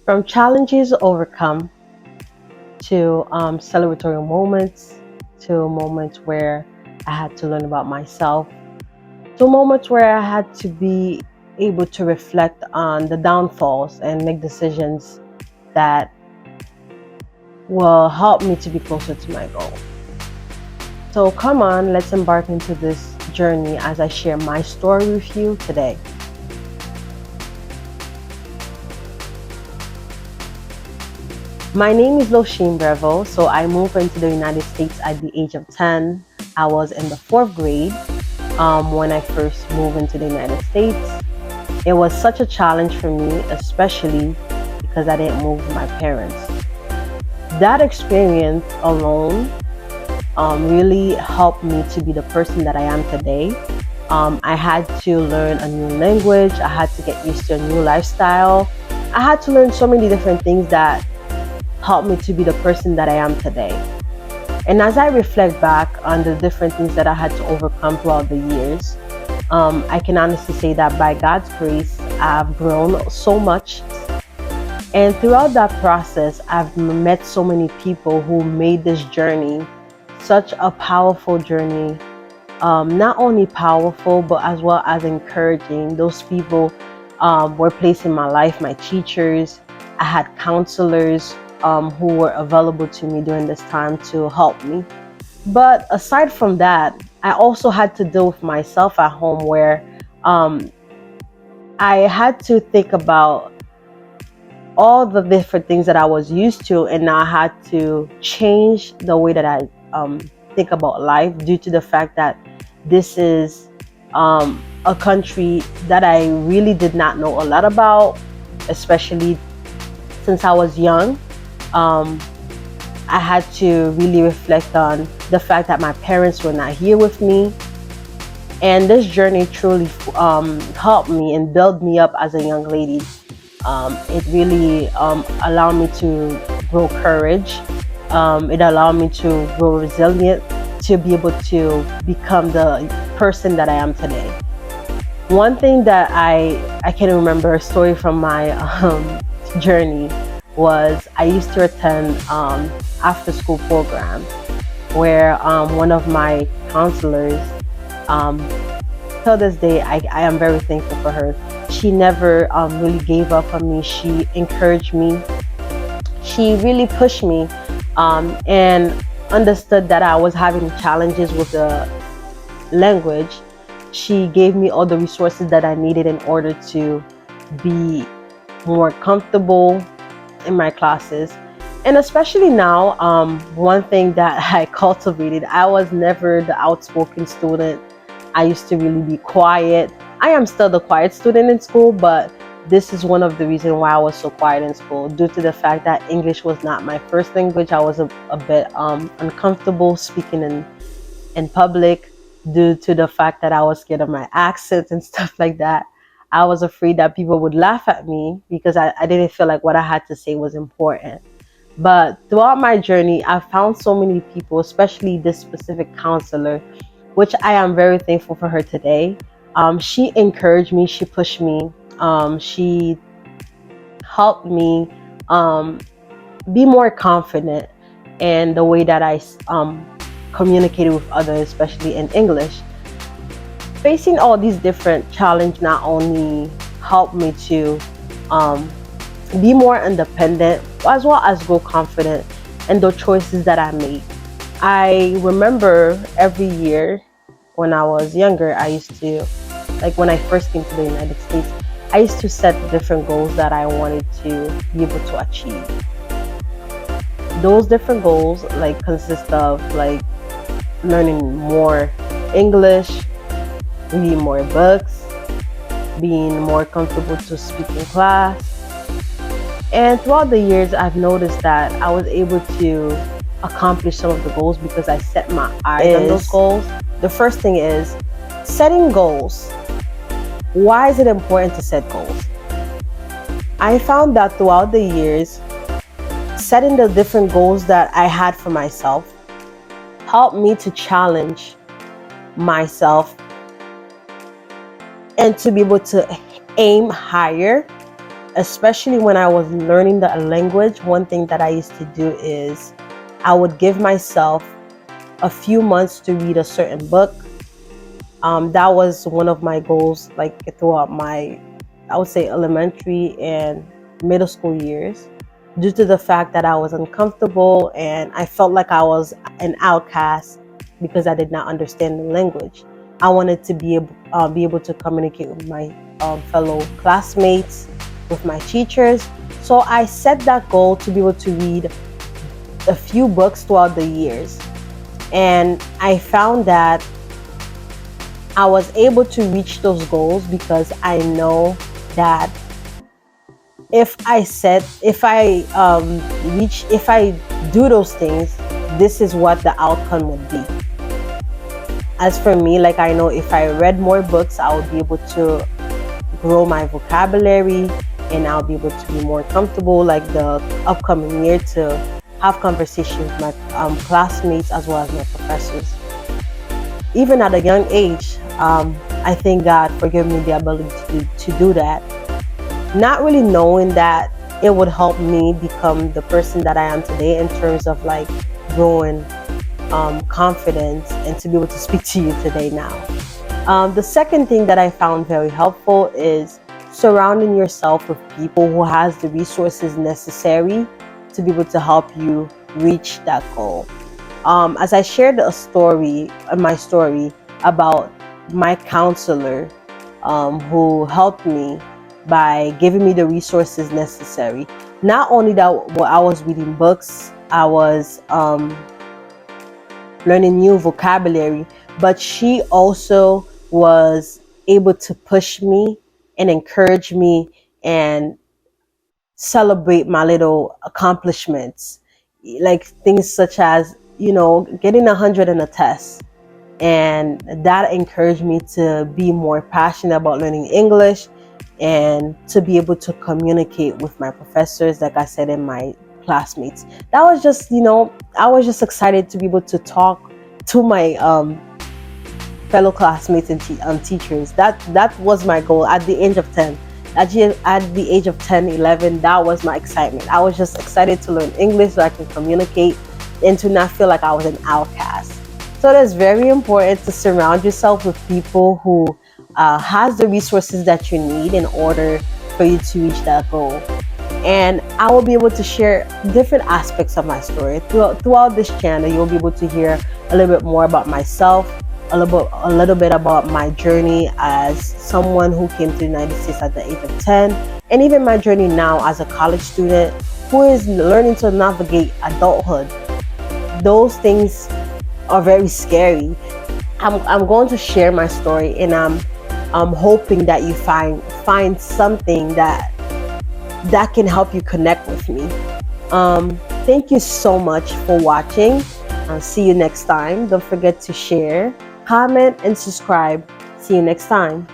From challenges overcome to celebratory moments, to moments where I had to learn about myself, to moments where I had to be able to reflect on the downfalls and make decisions that will help me to be closer to my goal. So come on, let's embark into this journey as I share my story with you today. My name is Losheen Breville. So I moved into the United States at the age of 10. I was in the fourth grade when I first moved into the United States. It was such a challenge for me, especially because I didn't move with my parents. That experience alone really helped me to be the person that I am today. I had to learn a new language. I had to get used to a new lifestyle. I had to learn so many different things that helped me to be the person that I am today. And as I reflect back on the different things that I had to overcome throughout the years, I can honestly say that by God's grace, I've grown so much. And throughout that process, I've met so many people who made this journey such a powerful journey. Not only powerful, but as well as encouraging. Those people were placed in my life, my teachers. I had counselors who were available to me during this time to help me. But aside from that, I also had to deal with myself at home where I had to think about all the different things that I was used to, and now I had to change the way that I think about life due to the fact that this is a country that I really did not know a lot about, especially since I was young. I had to really reflect on the fact that my parents were not here with me. And this journey truly helped me and built me up as a young lady. It really allowed me to grow courage. It allowed me to grow resilient, to be able to become the person that I am today. One thing that I can remember, a story from my journey, was I used to attend after school programs where one of my counselors, till this day, I am very thankful for her. She never really gave up on me. She encouraged me. She really pushed me and understood that I was having challenges with the language. She gave me all the resources that I needed in order to be more comfortable in my classes. And especially now, one thing that I cultivated, I was never the outspoken student. I used to really be quiet. I am still the quiet student in school, but this is one of the reasons why I was so quiet in school, due to the fact that English was not my first language. I was a bit uncomfortable speaking in public due to the fact that I was scared of my accent and stuff like that. I was afraid that people would laugh at me because I didn't feel like what I had to say was important. But throughout my journey, I found so many people, especially this specific counselor, which I am very thankful for her today. She encouraged me, she pushed me, she helped me be more confident in the way that I communicated with others, especially in English. Facing all these different challenges not only helped me to be more independent, as well as grow confident in the choices that I made. I remember every year when I was younger, I used to, like when I first came to the United States, I used to set different goals that I wanted to be able to achieve. Those different goals like consist of like learning more English, reading more books, being more comfortable to speak in class. And throughout the years, I've noticed that I was able to accomplish some of the goals because I set my eyes on those goals. The first thing is setting goals. Why is it important to set goals? I found that throughout the years, setting the different goals that I had for myself helped me to challenge myself and to be able to aim higher, especially when I was learning the language. One thing that I used to do is I would give myself a few months to read a certain book. That was one of my goals, like throughout my, I would say, elementary and middle school years, due to the fact that I was uncomfortable and I felt like I was an outcast because I did not understand the language. I wanted to be able to communicate with my fellow classmates, with my teachers. So I set that goal to be able to read a few books throughout the years. And I found that I was able to reach those goals because I know that if I do those things, this is what the outcome would be. As for me, like, I know if I read more books, I would be able to grow my vocabulary and I'll be able to be more comfortable, like the upcoming year, to have conversations with my classmates as well as my professors. Even at a young age, I thank God for giving me the ability to do that. Not really knowing that it would help me become the person that I am today in terms of like growing confidence and to be able to speak to you today now. The second thing that I found very helpful is surrounding yourself with people who has the resources necessary to be able to help you reach that goal. As I shared my story about my counselor, who helped me by giving me the resources necessary. Not only that, I was reading books, I was learning new vocabulary, but she also was able to push me and encourage me and celebrate my little accomplishments, like things such as, getting 100 in a test. And that encouraged me to be more passionate about learning English and to be able to communicate with my professors, like I said, and my classmates. That was just, I was just excited to be able to talk to my fellow classmates and teachers. That was my goal at the age of 10. At the age of 10, 11, that was my excitement. I was just excited to learn English so I can communicate and to not feel like I was an outcast. So it is very important to surround yourself with people who has the resources that you need in order for you to reach that goal. And I will be able to share different aspects of my story. Throughout this channel, you'll be able to hear a little bit more about myself, a little bit about my journey as someone who came to the United States at the age of 10, and even my journey now as a college student who is learning to navigate adulthood. Those things are very scary. I'm going to share my story, and I'm hoping that you find something that can help you connect with me. Thank you so much for watching. I'll see you next time. Don't forget to share, comment, and subscribe. See you next time.